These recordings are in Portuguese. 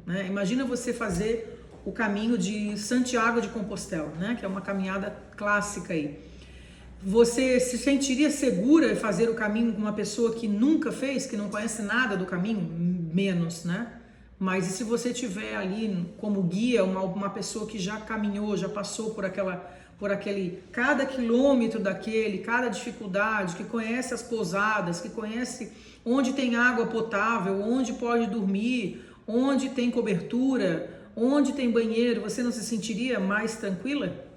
né? Imagina você fazer o caminho de Santiago de Compostela, né? Que é uma caminhada clássica aí. Você se sentiria segura em fazer o caminho com uma pessoa que nunca fez, que não conhece nada do caminho? Menos, né? Mas e se você tiver ali como guia uma pessoa que já caminhou, já passou por aquele, cada quilômetro daquele, cada dificuldade, que conhece as pousadas, que conhece onde tem água potável, onde pode dormir, onde tem cobertura, onde tem banheiro, você não se sentiria mais tranquila?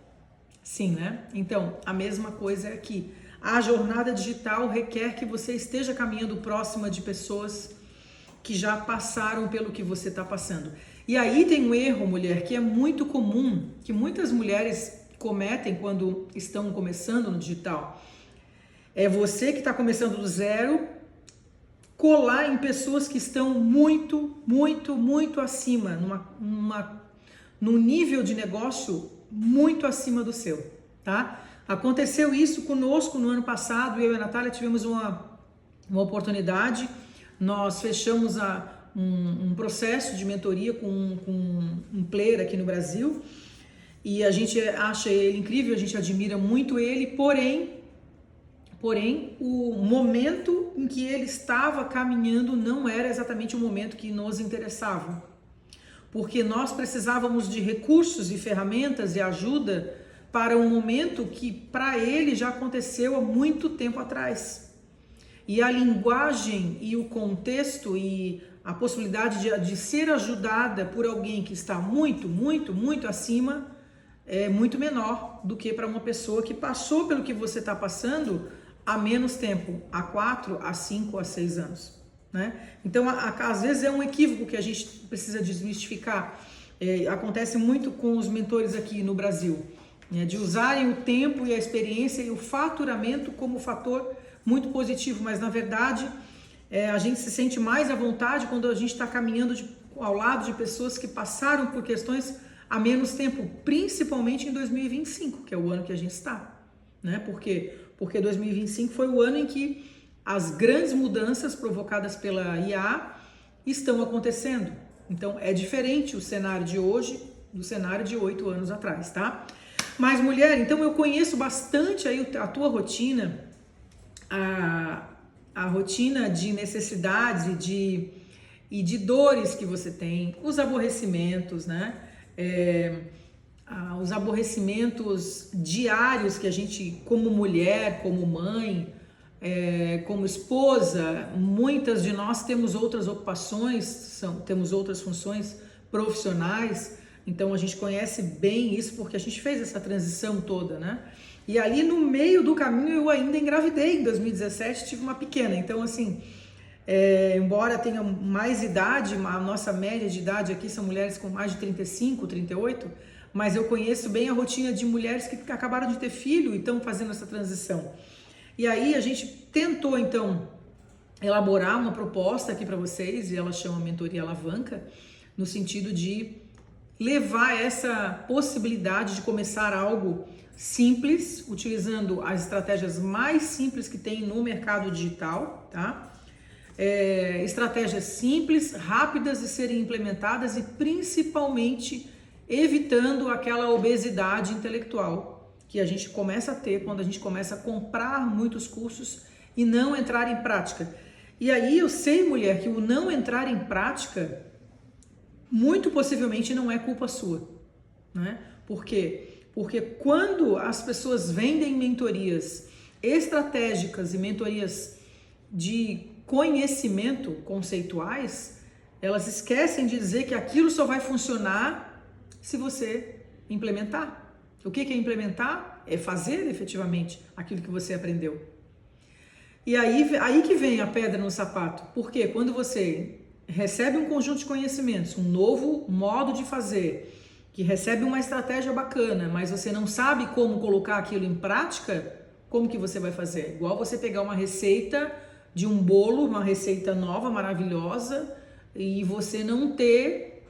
Sim, né? Então, a mesma coisa é aqui. A jornada digital requer que você esteja caminhando próxima de pessoas que já passaram pelo que você está passando. E aí tem um erro, mulher, que é muito comum, que muitas mulheres cometem quando estão começando no digital. É você que está começando do zero, colar em pessoas que estão muito acima, num nível de negócio muito acima do seu, tá? Aconteceu isso conosco no ano passado, eu e a Natália tivemos uma oportunidade, nós fechamos um processo de mentoria com um player aqui no Brasil, e a gente acha ele incrível, a gente admira muito ele, porém o momento em que ele estava caminhando não era exatamente o momento que nos interessava, porque nós precisávamos de recursos e ferramentas e ajuda para um momento que para ele já aconteceu há muito tempo atrás. E a linguagem e o contexto e a possibilidade de ser ajudada por alguém que está muito acima é muito menor do que para uma pessoa que passou pelo que você está passando há menos tempo, há 4, há 5, há 6 anos. Né? Então, às vezes é um equívoco que a gente precisa desmistificar. Acontece muito com os mentores aqui no Brasil, né? De usarem o tempo e a experiência e o faturamento como fator muito positivo, mas na verdade a gente se sente mais à vontade quando a gente está caminhando ao lado de pessoas que passaram por questões há menos tempo, principalmente em 2025, que é o ano que a gente está, né? Porque 2025 foi o ano em que as grandes mudanças provocadas pela IA estão acontecendo. Então é diferente o cenário de hoje do cenário de 8 anos atrás, tá? Mas mulher, então eu conheço bastante aí a tua rotina, a rotina de necessidades e de dores que você tem, os aborrecimentos, né? Os aborrecimentos diários que a gente, como mulher, como mãe, como esposa, muitas de nós temos outras ocupações, temos outras funções profissionais, então a gente conhece bem isso porque a gente fez essa transição toda, né? E ali no meio do caminho eu ainda engravidei, em 2017 tive uma pequena, então assim, embora tenha mais idade, a nossa média de idade aqui são mulheres com mais de 35, 38, mas eu conheço bem a rotina de mulheres que acabaram de ter filho e estão fazendo essa transição. E aí a gente tentou então elaborar uma proposta aqui para vocês, e ela chama Mentoria Alavanca, no sentido de levar essa possibilidade de começar algo simples, utilizando as estratégias mais simples que tem no mercado digital, tá? Estratégias simples, rápidas de serem implementadas e principalmente evitando aquela obesidade intelectual que a gente começa a ter quando a gente começa a comprar muitos cursos e não entrar em prática. E aí eu sei, mulher, que o não entrar em prática muito possivelmente não é culpa sua, né? Por quê? Porque quando as pessoas vendem mentorias estratégicas e mentorias de conhecimento conceituais, elas esquecem de dizer que aquilo só vai funcionar se você implementar. O que é implementar? É fazer efetivamente aquilo que você aprendeu. E aí que vem a pedra no sapato. Porque quando você recebe um conjunto de conhecimentos, um novo modo de fazer, que recebe uma estratégia bacana, mas você não sabe como colocar aquilo em prática, como que você vai fazer? Igual você pegar uma receita de um bolo, uma receita nova, maravilhosa, e você não ter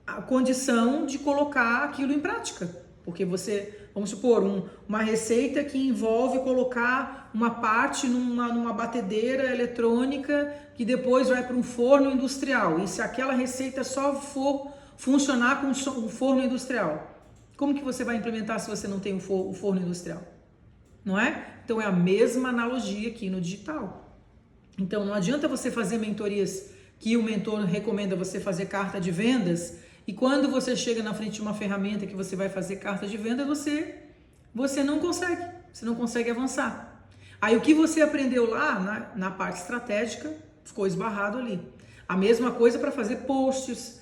a condição de colocar aquilo em prática. Porque você, vamos supor, uma receita que envolve colocar uma parte numa batedeira eletrônica que depois vai para um forno industrial. E se aquela receita só for funcionar com o forno industrial, como que você vai implementar se você não tem o forno industrial? Não é? Então é a mesma analogia aqui no digital. Então não adianta você fazer mentorias que o mentor recomenda você fazer carta de vendas e quando você chega na frente de uma ferramenta que você vai fazer carta de vendas, você não consegue avançar. Aí o que você aprendeu lá na parte estratégica ficou esbarrado ali. A mesma coisa para fazer posts.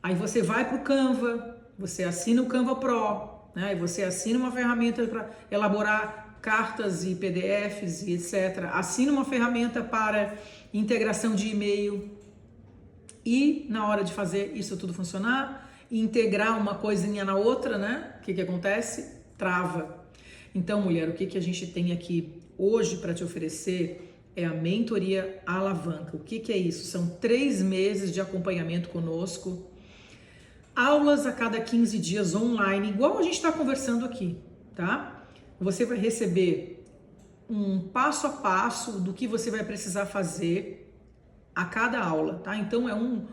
Aí você vai para o Canva, você assina o Canva Pro, né? E você assina uma ferramenta para elaborar cartas e PDFs e etc. Assina uma ferramenta para integração de e-mail. E na hora de fazer isso tudo funcionar, integrar uma coisinha na outra, né? O que acontece? Trava. Então, mulher, o que a gente tem aqui hoje para te oferecer é a mentoria Alavanca. O que é isso? São 3 meses de acompanhamento conosco, aulas a cada 15 dias online, igual a gente está conversando aqui, tá? Você vai receber um passo a passo do que você vai precisar fazer a cada aula, tá? Então é um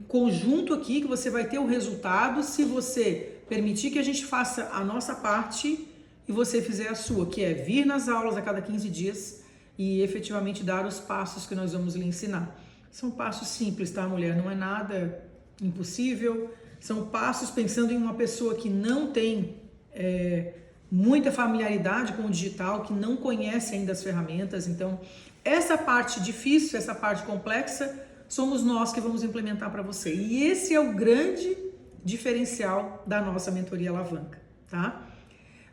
conjunto aqui que você vai ter o resultado se você permitir que a gente faça a nossa parte e você fizer a sua, que é vir nas aulas a cada 15 dias e efetivamente dar os passos que nós vamos lhe ensinar. São passos simples, tá, mulher? Não é nada impossível, são passos pensando em uma pessoa que não tem muita familiaridade com o digital, que não conhece ainda as ferramentas. Então, essa parte difícil, essa parte complexa, somos nós que vamos implementar para você. E esse é o grande diferencial da nossa mentoria Alavanca, tá?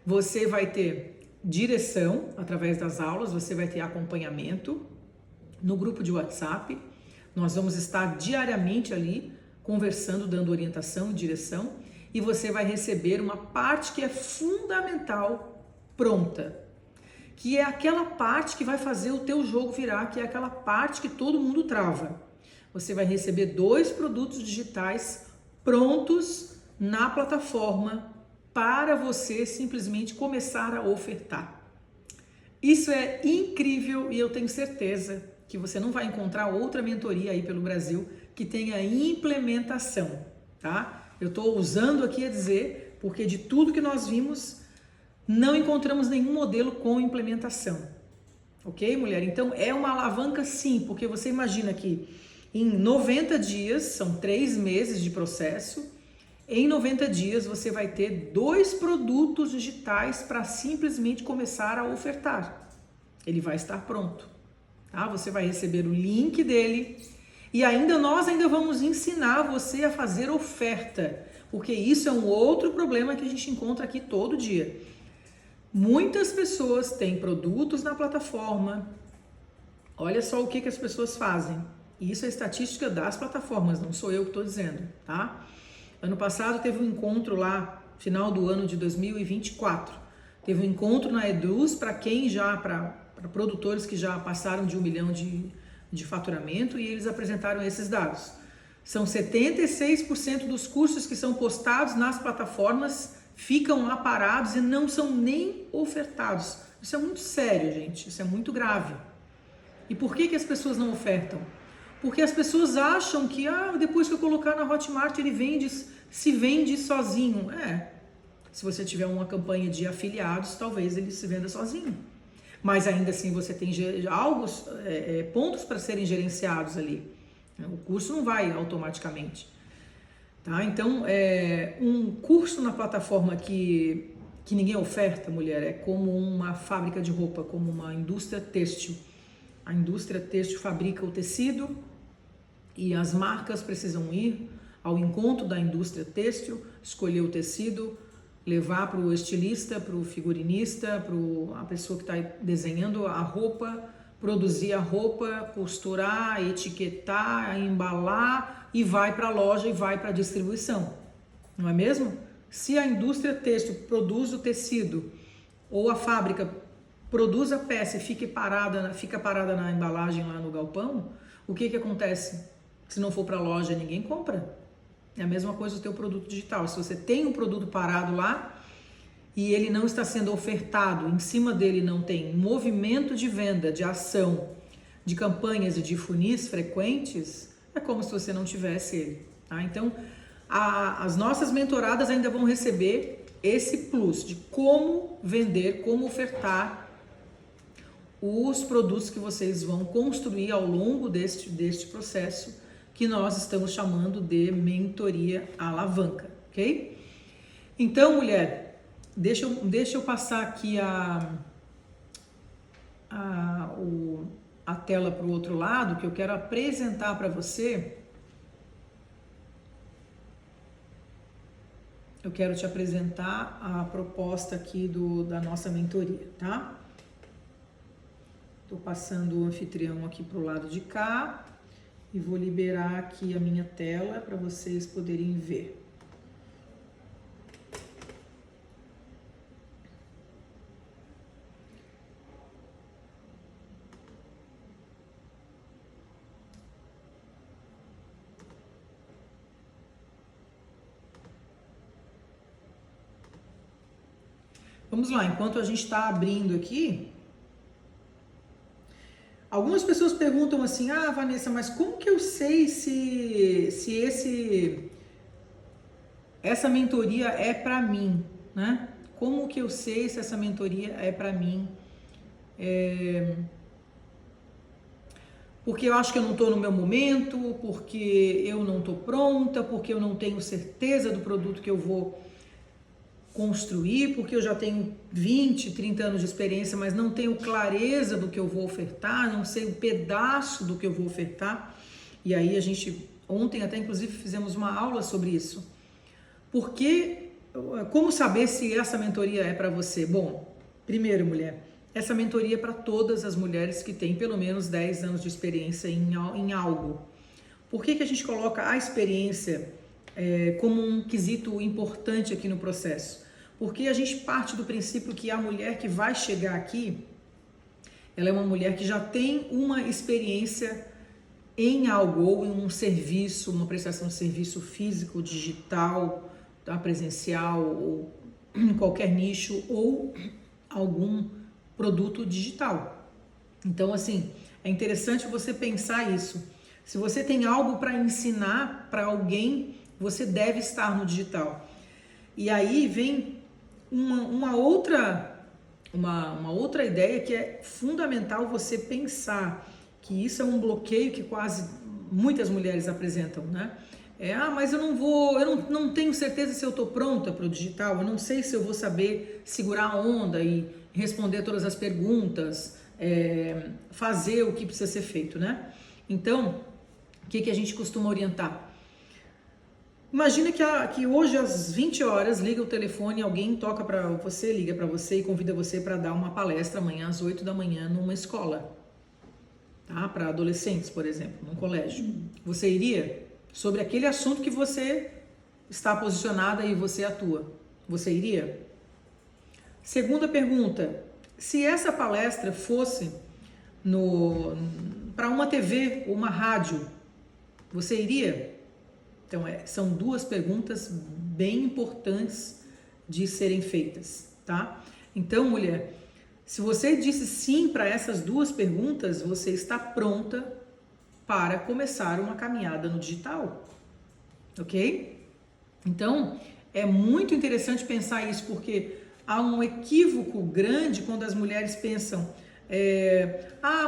Você vai ter direção através das aulas, você vai ter acompanhamento no grupo de WhatsApp. Nós vamos estar diariamente ali conversando, dando orientação e direção, e você vai receber uma parte que é fundamental pronta, que é aquela parte que vai fazer o teu jogo virar, que é aquela parte que todo mundo trava. Você vai receber 2 produtos digitais prontos na plataforma para você simplesmente começar a ofertar. Isso é incrível e eu tenho certeza que você não vai encontrar outra mentoria aí pelo Brasil que tenha implementação, tá? Eu estou usando aqui a dizer, porque de tudo que nós vimos, não encontramos nenhum modelo com implementação. Ok, mulher? Então é uma alavanca sim, porque você imagina que em 90 dias, são 3 meses de processo, em 90 dias você vai ter 2 produtos digitais para simplesmente começar a ofertar. Ele vai estar pronto, tá? Você vai receber o link dele e nós vamos ensinar você a fazer oferta, porque isso é um outro problema que a gente encontra aqui todo dia. Muitas pessoas têm produtos na plataforma, olha só o que as pessoas fazem. Isso é estatística das plataformas, não sou eu que estou dizendo, tá? Ano passado teve um encontro lá, final do ano de 2024. Teve um encontro na Eduz para produtores que já passaram de 1 milhão de faturamento e eles apresentaram esses dados. São 76% dos cursos que são postados nas plataformas ficam lá parados e não são nem ofertados. Isso é muito sério, gente. Isso é muito grave. E por que as pessoas não ofertam? Porque as pessoas acham que depois que eu colocar na Hotmart ele se vende sozinho. Se você tiver uma campanha de afiliados, talvez ele se venda sozinho. Mas ainda assim você tem pontos para serem gerenciados ali. O curso não vai automaticamente. Tá? Então, um curso na plataforma que ninguém oferta, mulher, é como uma fábrica de roupa, como uma indústria têxtil. A indústria têxtil fabrica o tecido e as marcas precisam ir ao encontro da indústria têxtil, escolher o tecido, levar para o estilista, para o figurinista, para a pessoa que está desenhando a roupa, produzir a roupa, costurar, etiquetar, embalar e vai para a loja e vai para a distribuição. Não é mesmo? Se a indústria têxtil produz o tecido ou a fábrica produz a peça e fica parada na embalagem lá no galpão, o que acontece? Se não for para a loja, ninguém compra. É a mesma coisa do teu produto digital. Se você tem um produto parado lá, e ele não está sendo ofertado, em cima dele não tem movimento de venda, de ação, de campanhas e de funis frequentes, é como se você não tivesse ele, tá? Então, as nossas mentoradas ainda vão receber esse plus de como vender, como ofertar os produtos que vocês vão construir ao longo deste processo, que nós estamos chamando de mentoria alavanca, ok? Então, mulher, deixa eu passar aqui a tela para o outro lado, que eu quero apresentar para você. Eu quero te apresentar a proposta aqui da nossa mentoria, tá? Tô passando o anfitrião aqui pro lado de cá e vou liberar aqui a minha tela para vocês poderem ver. Vamos lá, enquanto a gente está abrindo aqui, algumas pessoas perguntam assim, ah, Vanessa, mas como que eu sei se essa mentoria é para mim, né? Como que eu sei se essa mentoria é para mim? Porque eu acho que eu não estou no meu momento, porque eu não estou pronta, porque eu não tenho certeza do produto que eu vou construir, porque eu já tenho 20, 30 anos de experiência, mas não tenho clareza do que eu vou ofertar, não sei um pedaço do que eu vou ofertar. E aí a gente, ontem até inclusive fizemos uma aula sobre isso. Como saber se essa mentoria é para você? Bom, primeiro, mulher, essa mentoria é para todas as mulheres que têm pelo menos 10 anos de experiência em algo. Por que a gente coloca a experiência como um quesito importante aqui no processo? Porque a gente parte do princípio que a mulher que vai chegar aqui, ela é uma mulher que já tem uma experiência em algo, ou em um serviço, uma prestação de serviço físico, digital, tá, presencial, ou em qualquer nicho, ou algum produto digital. Então, assim, é interessante você pensar isso. Se você tem algo para ensinar para alguém, você deve estar no digital. E aí vem uma outra ideia que é fundamental você pensar, que isso é um bloqueio que quase muitas mulheres apresentam, né? Mas eu não tenho certeza se eu estou pronta para o digital, eu não sei se eu vou saber segurar a onda e responder todas as perguntas, fazer o que precisa ser feito, né? Então, o que a gente costuma orientar? Imagina que hoje às 20 horas liga o telefone, alguém toca para você, liga para você e convida você para dar uma palestra amanhã às 8 da manhã numa escola, tá? Para adolescentes, por exemplo, num colégio. Você iria? Sobre aquele assunto que você está posicionada e você atua. Você iria? Segunda pergunta, se essa palestra fosse para uma TV ou uma rádio, você iria? Então, são duas perguntas bem importantes de serem feitas, tá? Então, mulher, se você disse sim para essas duas perguntas, você está pronta para começar uma caminhada no digital, ok? Então, é muito interessante pensar isso, porque há um equívoco grande quando as mulheres pensam,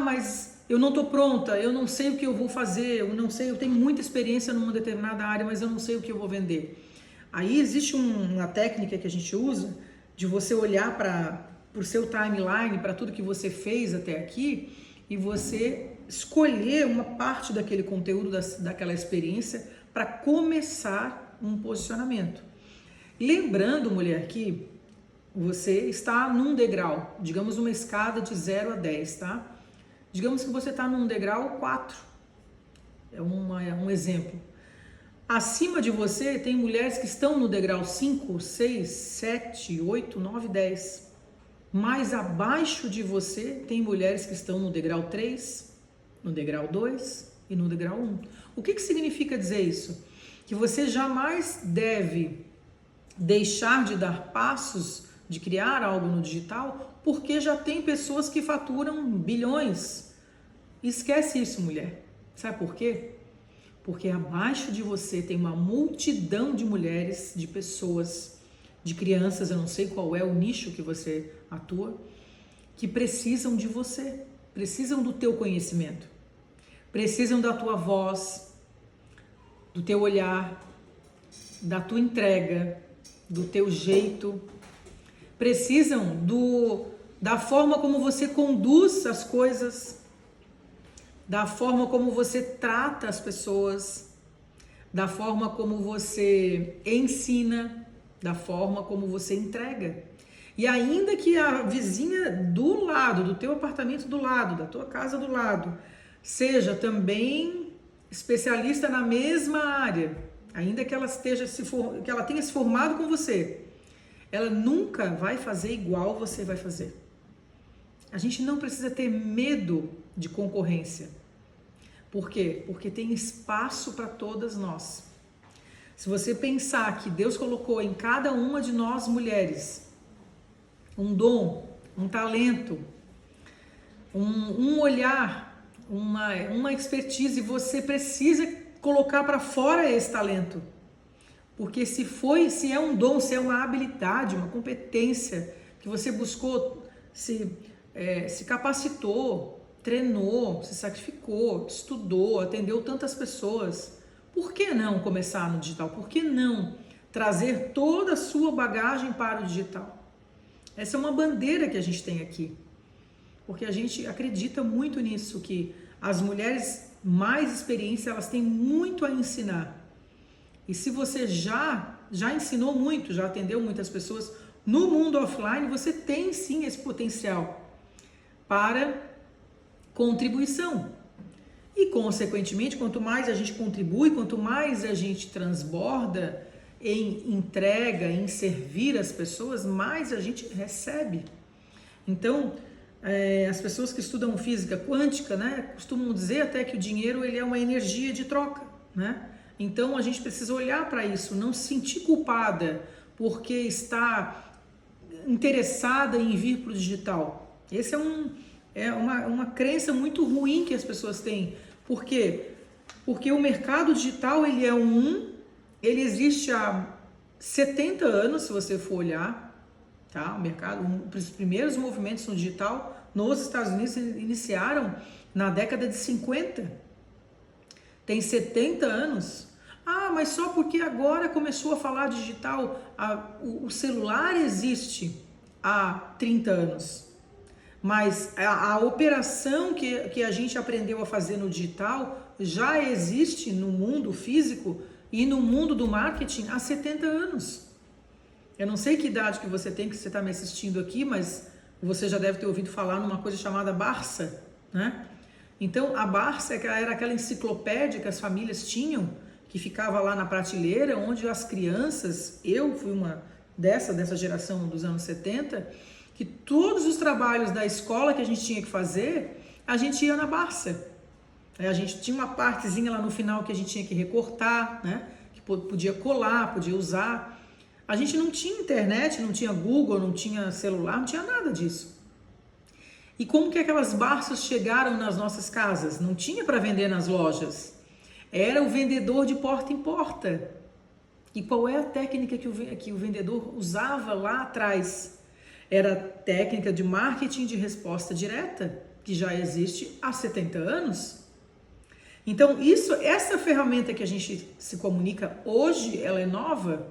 mas eu não estou pronta, eu não sei o que eu vou fazer, eu tenho muita experiência numa determinada área, mas eu não sei o que eu vou vender. Aí existe uma técnica que a gente usa de você olhar para o seu timeline, para tudo que você fez até aqui, e você escolher uma parte daquele conteúdo, daquela experiência, para começar um posicionamento. Lembrando, mulher, que você está num degrau, digamos uma escada de 0 a 10, tá? Digamos que você está num degrau 4, é um exemplo. Acima de você tem mulheres que estão no degrau 5, 6, 7, 8, 9, 10. Mais abaixo de você tem mulheres que estão no degrau 3, no degrau 2 e no degrau 1. O que significa dizer isso? Que você jamais deve deixar de dar passos de criar algo no digital, porque já tem pessoas que faturam bilhões. Esquece isso, mulher. Sabe por quê? Porque abaixo de você tem uma multidão de mulheres, de pessoas, de crianças, eu não sei qual é o nicho que você atua, que precisam de você, precisam do teu conhecimento, precisam da tua voz, do teu olhar, da tua entrega, do teu jeito, precisam da forma como você conduz as coisas, da forma como você trata as pessoas, da forma como você ensina, da forma como você entrega. E ainda que a vizinha do lado, do teu apartamento do lado, da tua casa do lado, seja também especialista na mesma área, ainda que ela que ela tenha se formado com você, ela nunca vai fazer igual você vai fazer. A gente não precisa ter medo de concorrência. Por quê? Porque tem espaço para todas nós. Se você pensar que Deus colocou em cada uma de nós mulheres um dom, um talento, um olhar, uma expertise, você precisa colocar para fora esse talento. Porque se é um dom, se é uma habilidade, uma competência que você buscou, se capacitou, treinou, se sacrificou, estudou, atendeu tantas pessoas, por que não começar no digital? Por que não trazer toda a sua bagagem para o digital? Essa é uma bandeira que a gente tem aqui, porque a gente acredita muito nisso, que as mulheres mais experientes, elas têm muito a ensinar. E se você já ensinou muito, já atendeu muitas pessoas no mundo offline, você tem sim esse potencial para contribuição. E consequentemente, quanto mais a gente contribui, quanto mais a gente transborda em entrega, em servir as pessoas, mais a gente recebe. Então, as pessoas que estudam física quântica, né, costumam dizer até que o dinheiro ele é uma energia de troca, né? Então a gente precisa olhar para isso, não se sentir culpada porque está interessada em vir para o digital. Esse é uma crença muito ruim que as pessoas têm. Por quê? Porque o mercado digital ele existe há 70 anos, se você for olhar, tá? O mercado, os primeiros movimentos no digital nos Estados Unidos iniciaram na década de 50. Tem 70 anos. Ah, mas só porque agora começou a falar digital, o celular existe há 30 anos. Mas a operação que a gente aprendeu a fazer no digital já existe no mundo físico e no mundo do marketing há 70 anos. Eu não sei que idade que você tem, que você está me assistindo aqui, mas você já deve ter ouvido falar numa coisa chamada Barça, né? Então, a Barça era aquela enciclopédia que as famílias tinham, que ficava lá na prateleira, onde as crianças, eu fui uma dessa geração dos anos 70, que todos os trabalhos da escola que a gente tinha que fazer, a gente ia na Barça. A gente tinha uma partezinha lá no final que a gente tinha que recortar, né? Que podia colar, podia usar. A gente não tinha internet, não tinha Google, não tinha celular, não tinha nada disso. E como que aquelas Barças chegaram nas nossas casas? Não tinha para vender nas lojas. Era o vendedor de porta em porta. E qual é a técnica que o vendedor usava lá atrás? Era a técnica de marketing de resposta direta, que já existe há 70 anos. Então, essa ferramenta que a gente se comunica hoje, ela é nova.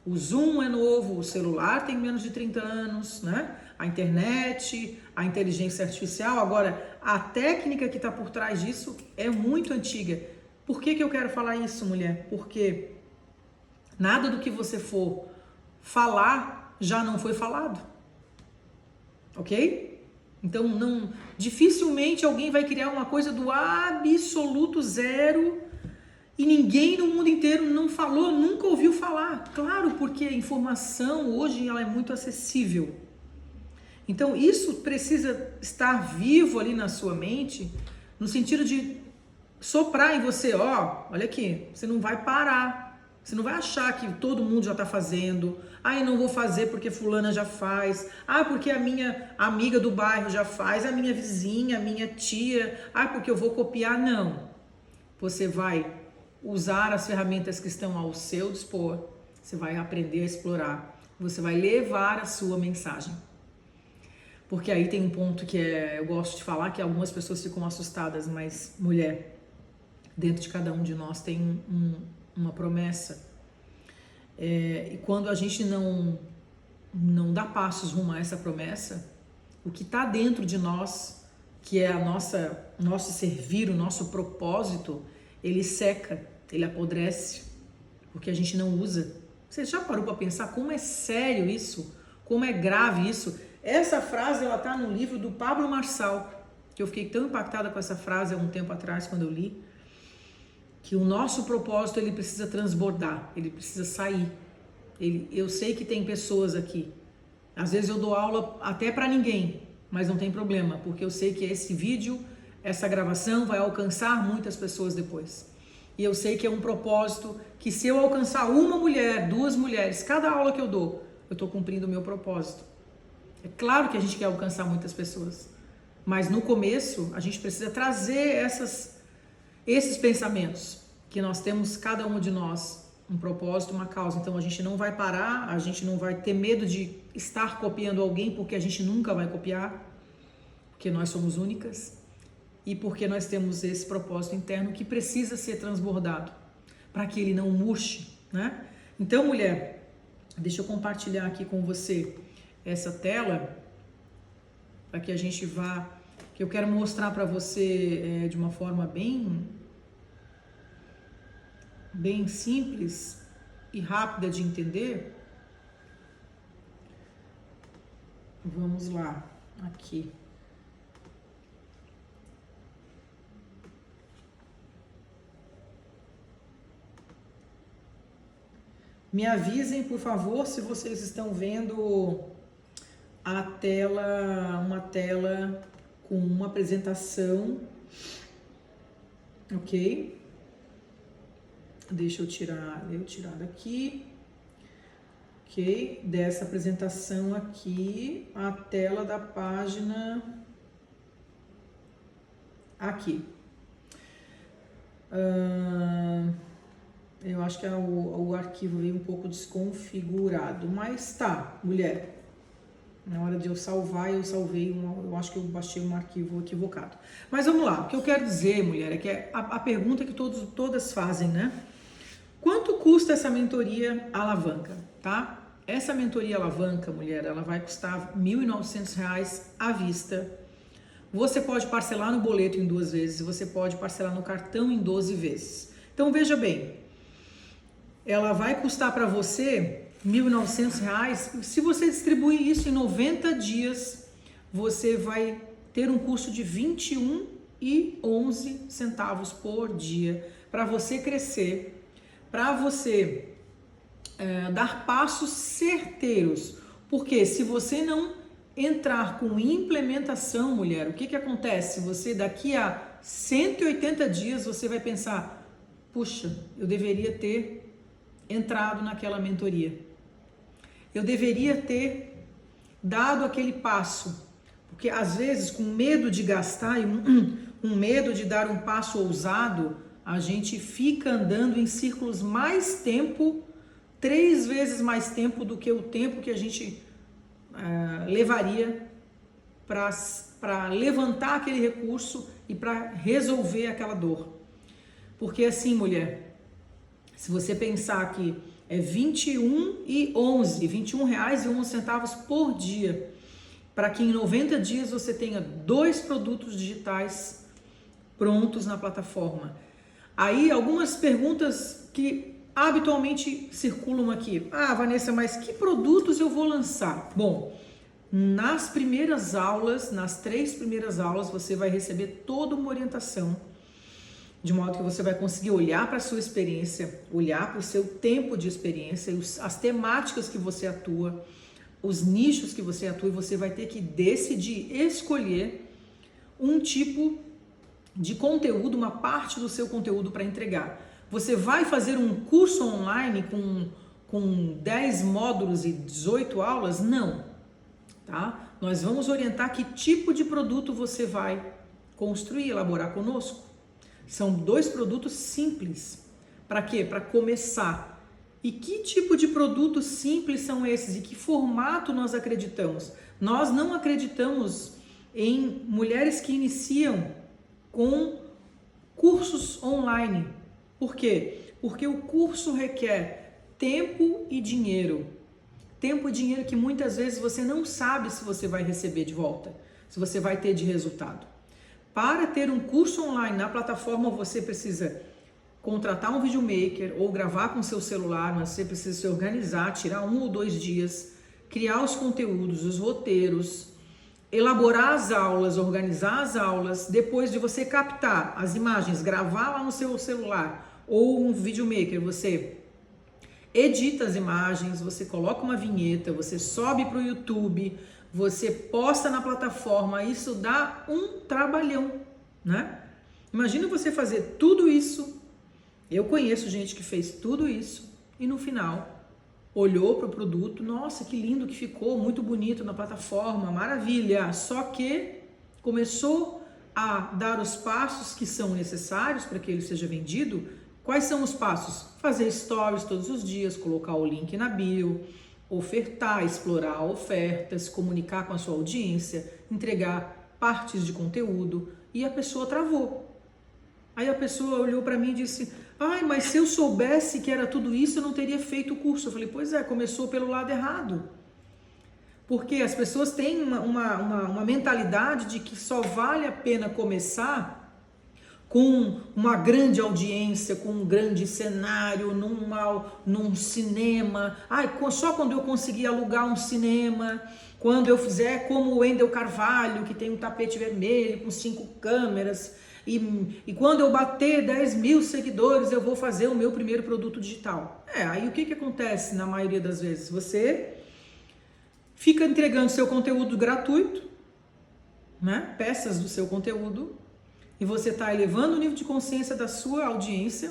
O Zoom é novo, o celular tem menos de 30 anos, né? A internet, a inteligência artificial. Agora, a técnica que está por trás disso é muito antiga. Por que eu quero falar isso, mulher? Porque nada do que você for falar já não foi falado. Ok? Então, dificilmente alguém vai criar uma coisa do absoluto zero e ninguém no mundo inteiro não falou, nunca ouviu falar. Claro, porque a informação hoje ela é muito acessível. Então, isso precisa estar vivo ali na sua mente, no sentido de soprar em você, olha aqui, você não vai parar. Você não vai achar que todo mundo já está fazendo. Ah, eu não vou fazer porque fulana já faz. Ah, porque a minha amiga do bairro já faz. A minha vizinha, a minha tia. Ah, porque eu vou copiar. Não. Você vai usar as ferramentas que estão ao seu dispor. Você vai aprender a explorar. Você vai levar a sua mensagem. Porque aí tem um ponto que eu gosto de falar, que algumas pessoas ficam assustadas, mas mulher, dentro de cada um de nós tem uma promessa. E quando a gente não dá passos rumo a essa promessa, o que está dentro de nós, que é nosso servir, o nosso propósito, ele seca, ele apodrece, porque a gente não usa. Você já parou para pensar como é sério isso? Como é grave isso? Essa frase, ela está no livro do Pablo Marçal, que eu fiquei tão impactada com essa frase há um tempo atrás, quando eu li, que o nosso propósito, ele precisa transbordar, ele precisa sair. Eu sei que tem pessoas aqui, às vezes eu dou aula até para ninguém, mas não tem problema, porque eu sei que esse vídeo, essa gravação vai alcançar muitas pessoas depois. E eu sei que é um propósito que, se eu alcançar uma mulher, 2 mulheres, cada aula que eu dou, eu estou cumprindo o meu propósito. É claro que a gente quer alcançar muitas pessoas, mas no começo a gente precisa trazer esses pensamentos, que nós temos, cada um de nós, um propósito, uma causa. Então a gente não vai parar, a gente não vai ter medo de estar copiando alguém, porque a gente nunca vai copiar, porque nós somos únicas e porque nós temos esse propósito interno que precisa ser transbordado para que ele não murche, né? Então, mulher, deixa eu compartilhar aqui com você essa tela para que a gente vá, que eu quero mostrar para você de uma forma bem simples e rápida de entender. Vamos lá, aqui. Me avisem, por favor, se vocês estão vendo a tela, uma tela com uma apresentação, ok? Deixa eu tirar daqui, ok? Dessa apresentação aqui, a tela da página aqui. Eu acho que o arquivo veio um pouco desconfigurado, mas tá, mulher. Na hora de eu salvar, eu salvei, eu acho que eu baixei um arquivo equivocado. Mas vamos lá, o que eu quero dizer, mulher, é que a pergunta que todas fazem, né? Quanto custa essa mentoria alavanca, tá? Essa mentoria alavanca, mulher, ela vai custar R$ 1.900 à vista. Você pode parcelar no boleto em 2 vezes, você pode parcelar no cartão em 12 vezes. Então, veja bem, ela vai custar para você R$ 1.900. Se você distribuir isso em 90 dias, você vai ter um custo de R$ 21,11 por dia para você crescer, para você dar passos certeiros. Porque se você não entrar com implementação, mulher, o que acontece? Você daqui a 180 dias você vai pensar, puxa, eu deveria ter entrado naquela mentoria. Eu deveria ter dado aquele passo. Porque às vezes, com medo de gastar e um medo de dar um passo ousado, a gente fica andando em círculos mais tempo, 3 vezes mais tempo do que o tempo que a gente levaria para levantar aquele recurso e para resolver aquela dor. Porque assim, mulher, se você pensar que é R$ 21,11 por dia, para que em 90 dias você tenha 2 produtos digitais prontos na plataforma. Aí algumas perguntas que habitualmente circulam aqui. Ah, Vanessa, mas que produtos eu vou lançar? Bom, nas primeiras aulas, nas 3 primeiras aulas, você vai receber toda uma orientação, de modo que você vai conseguir olhar para a sua experiência, olhar para o seu tempo de experiência, as temáticas que você atua, os nichos que você atua, e você vai ter que decidir, escolher um tipo de conteúdo, uma parte do seu conteúdo para entregar. Você vai fazer um curso online com 10 módulos e 18 aulas? Não, tá? Nós vamos orientar que tipo de produto você vai construir, elaborar conosco. São 2 produtos simples. Para quê? Para começar. E que tipo de produtos simples são esses? E que formato nós acreditamos? Nós não acreditamos em mulheres que iniciam com cursos online. Por quê? Porque o curso requer tempo e dinheiro. Tempo e dinheiro que muitas vezes você não sabe se você vai receber de volta, se você vai ter de resultado. Para ter um curso online na plataforma, você precisa contratar um videomaker ou gravar com seu celular, mas você precisa se organizar, tirar 1 ou 2 dias, criar os conteúdos, os roteiros, elaborar as aulas, organizar as aulas, depois de você captar as imagens, gravar lá no seu celular ou um videomaker, você edita as imagens, você coloca uma vinheta, você sobe para o YouTube, você posta na plataforma, isso dá um trabalhão, né? Imagina você fazer tudo isso. Eu conheço gente que fez tudo isso e no final olhou para o produto, nossa, que lindo que ficou, muito bonito na plataforma, maravilha, só que começou a dar os passos que são necessários para que ele seja vendido. Quais são os passos? Fazer stories todos os dias, colocar o link na bio, ofertar, explorar ofertas, comunicar com a sua audiência, entregar partes de conteúdo e a pessoa travou. Aí a pessoa olhou para mim e disse, ai, mas se eu soubesse que era tudo isso, eu não teria feito o curso. Eu falei, pois é, começou pelo lado errado. Porque as pessoas têm uma mentalidade de que só vale a pena começar com uma grande audiência, com um grande cenário, num cinema. Ai, só quando eu conseguir alugar um cinema, quando eu fizer como o Wendel Carvalho, que tem um tapete vermelho com 5 câmeras, e quando eu bater 10 mil seguidores, eu vou fazer o meu primeiro produto digital. Aí o que acontece na maioria das vezes? Você fica entregando seu conteúdo gratuito, né? Peças do seu conteúdo, e você está elevando o nível de consciência da sua audiência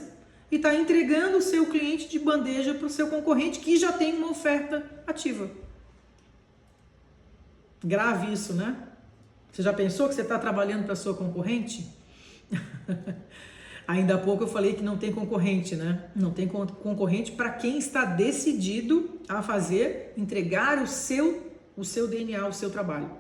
e está entregando o seu cliente de bandeja para o seu concorrente que já tem uma oferta ativa. Grave isso, né? Você já pensou que você está trabalhando para a sua concorrente? Ainda há pouco eu falei que não tem concorrente, né? Não tem concorrente para quem está decidido a entregar o seu DNA, o seu trabalho.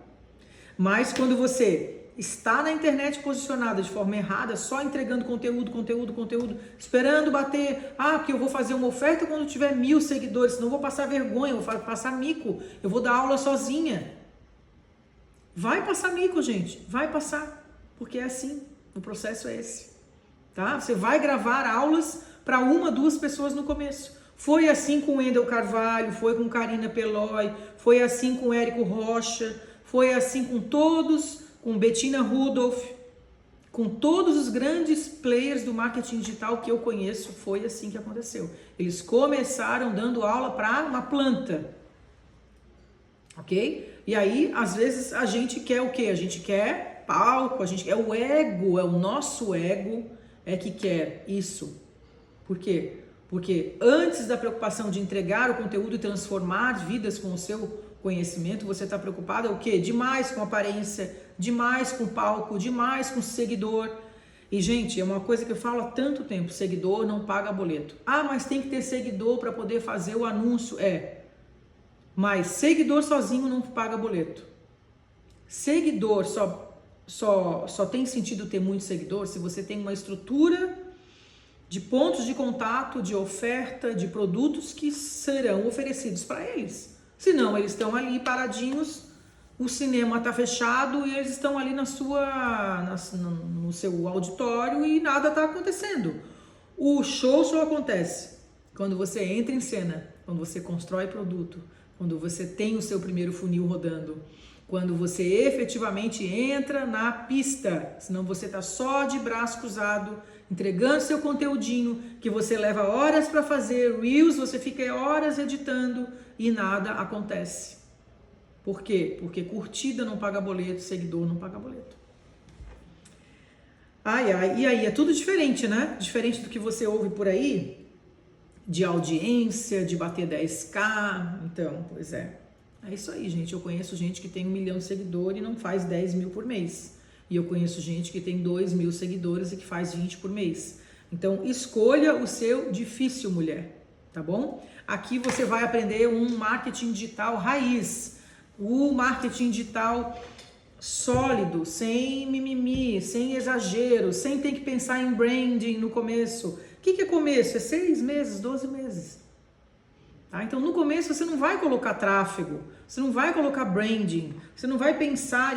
Mas quando você está na internet posicionada de forma errada, só entregando conteúdo, esperando bater, porque eu vou fazer uma oferta quando tiver 1000 seguidores, senão eu vou passar vergonha, eu vou passar mico, eu vou dar aula sozinha. Vai passar mico, gente, vai passar, porque é assim, o processo é esse, tá? Você vai gravar aulas para 1, 2 pessoas no começo. Foi assim com o Wendel Carvalho, foi com Karina Peloy, foi assim com o Érico Rocha, foi assim com todos, com Bettina Rudolph, com todos os grandes players do marketing digital que eu conheço, foi assim que aconteceu. Eles começaram dando aula para uma planta, ok? E aí, às vezes, a gente quer o quê? A gente quer palco, a gente quer o ego, é o nosso ego que quer isso. Por quê? Porque antes da preocupação de entregar o conteúdo e transformar vidas com o seu conhecimento, você está preocupado o quê? Demais com aparência, demais com palco, demais com seguidor. E, gente, é uma coisa que eu falo há tanto tempo, seguidor não paga boleto. Mas tem que ter seguidor para poder fazer o anúncio. Mas seguidor sozinho não paga boleto. Seguidor só tem sentido ter muito seguidor se você tem uma estrutura de pontos de contato, de oferta, de produtos que serão oferecidos para eles. Senão, eles estão ali paradinhos, o cinema está fechado e eles estão ali no seu auditório e nada está acontecendo. O show só acontece quando você entra em cena, quando você constrói produto, quando você tem o seu primeiro funil rodando, quando você efetivamente entra na pista, senão você está só de braço cruzado, entregando seu conteúdinho, que você leva horas para fazer, Reels, você fica horas editando e nada acontece. Por quê? Porque curtida não paga boleto, seguidor não paga boleto. Ai, ai, e aí é tudo diferente, né? Diferente do que você ouve por aí, de audiência, de bater 10K. Então, pois é. É isso aí, gente. Eu conheço gente que tem 1 milhão de seguidores e não faz 10 mil por mês. E eu conheço gente que tem 2 mil seguidores e que faz 20 por mês. Então, escolha o seu difícil, mulher, tá bom? Aqui você vai aprender um marketing digital raiz. O marketing digital sólido, sem mimimi, sem exagero, sem ter que pensar em branding no começo. O que é começo? É 6 meses, 12 meses. Tá? Então, no começo, você não vai colocar tráfego, você não vai colocar branding, você não vai pensar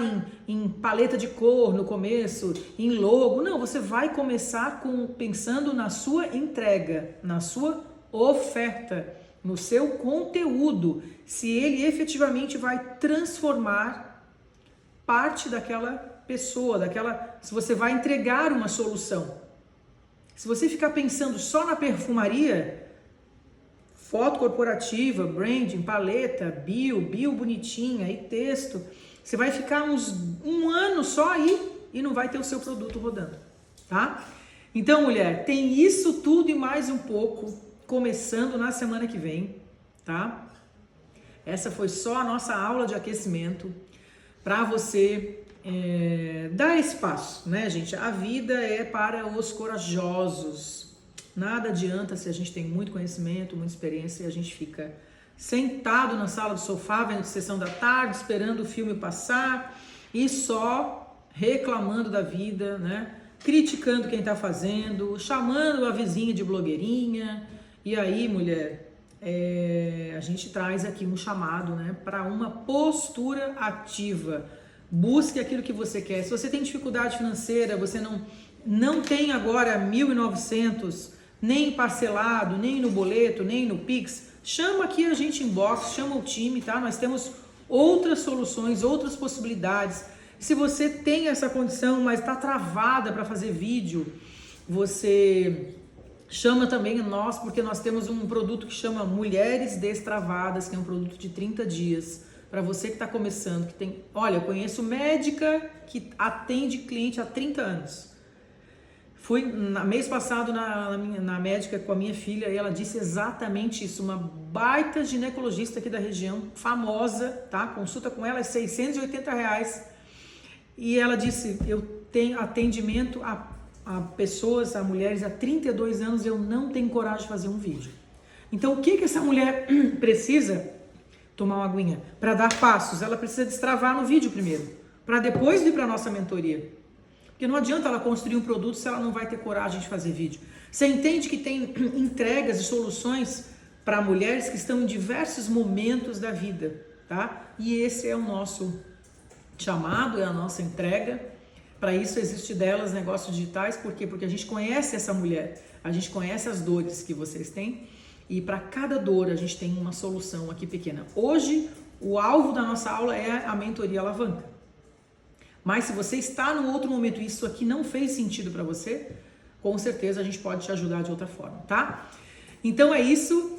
em paleta de cor no começo, em logo. Não, você vai começar pensando na sua entrega, na sua oferta, no seu conteúdo, se ele efetivamente vai transformar parte daquela pessoa, se você vai entregar uma solução. Se você ficar pensando só na perfumaria, foto corporativa, branding, paleta, bio bonitinha e texto, você vai ficar um ano só aí e não vai ter o seu produto rodando, tá? Então, mulher, tem isso tudo e mais um pouco começando na semana que vem, tá? Essa foi só a nossa aula de aquecimento para você dar espaço, né, gente? A vida é para os corajosos. Nada adianta se a gente tem muito conhecimento, muita experiência e a gente fica sentado na sala do sofá, vendo sessão da tarde, esperando o filme passar e só reclamando da vida, né? Criticando quem tá fazendo, chamando a vizinha de blogueirinha. E aí, mulher, a gente traz aqui um chamado, né, para uma postura ativa. Busque aquilo que você quer. Se você tem dificuldade financeira, você não tem agora 1.900, nem parcelado, nem no boleto, nem no Pix, chama aqui a gente inbox, chama o time, tá? Nós temos outras soluções, outras possibilidades. Se você tem essa condição, mas está travada para fazer vídeo, você chama também nós, porque nós temos um produto que chama Mulheres Destravadas, que é um produto de 30 dias. Para você que está começando, que tem... Olha, eu conheço médica que atende cliente há 30 anos. Fui mês passado na médica com a minha filha e ela disse exatamente isso. Uma baita ginecologista aqui da região, famosa, tá? Consulta com ela é R$680. E ela disse, eu tenho atendimento a pessoas, a mulheres há 32 anos, eu não tenho coragem de fazer um vídeo. Então, o que essa mulher precisa? Tomar uma aguinha. Para dar passos, ela precisa destravar no vídeo primeiro, para depois vir para a nossa mentoria. Porque não adianta ela construir um produto se ela não vai ter coragem de fazer vídeo. Você entende que tem entregas e soluções para mulheres que estão em diversos momentos da vida, tá? E esse é o nosso chamado, é a nossa entrega. Para isso existe delas negócios digitais, por quê? Porque a gente conhece essa mulher, a gente conhece as dores que vocês têm e para cada dor a gente tem uma solução aqui pequena. Hoje, o alvo da nossa aula é a mentoria alavanca. Mas se você está num outro momento e isso aqui não fez sentido para você, com certeza a gente pode te ajudar de outra forma, tá? Então é isso.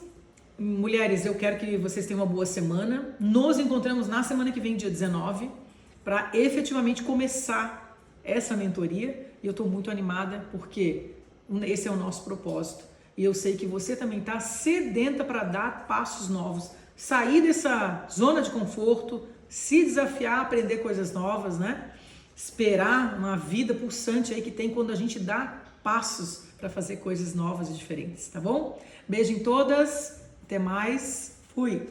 Mulheres, eu quero que vocês tenham uma boa semana. Nos encontramos na semana que vem, dia 19, para efetivamente começar essa mentoria. E eu estou muito animada porque esse é o nosso propósito. E eu sei que você também está sedenta para dar passos novos, sair dessa zona de conforto, se desafiar, aprender coisas novas, né? Esperar uma vida pulsante aí que tem quando a gente dá passos para fazer coisas novas e diferentes, tá bom? Beijo em todas, até mais, fui!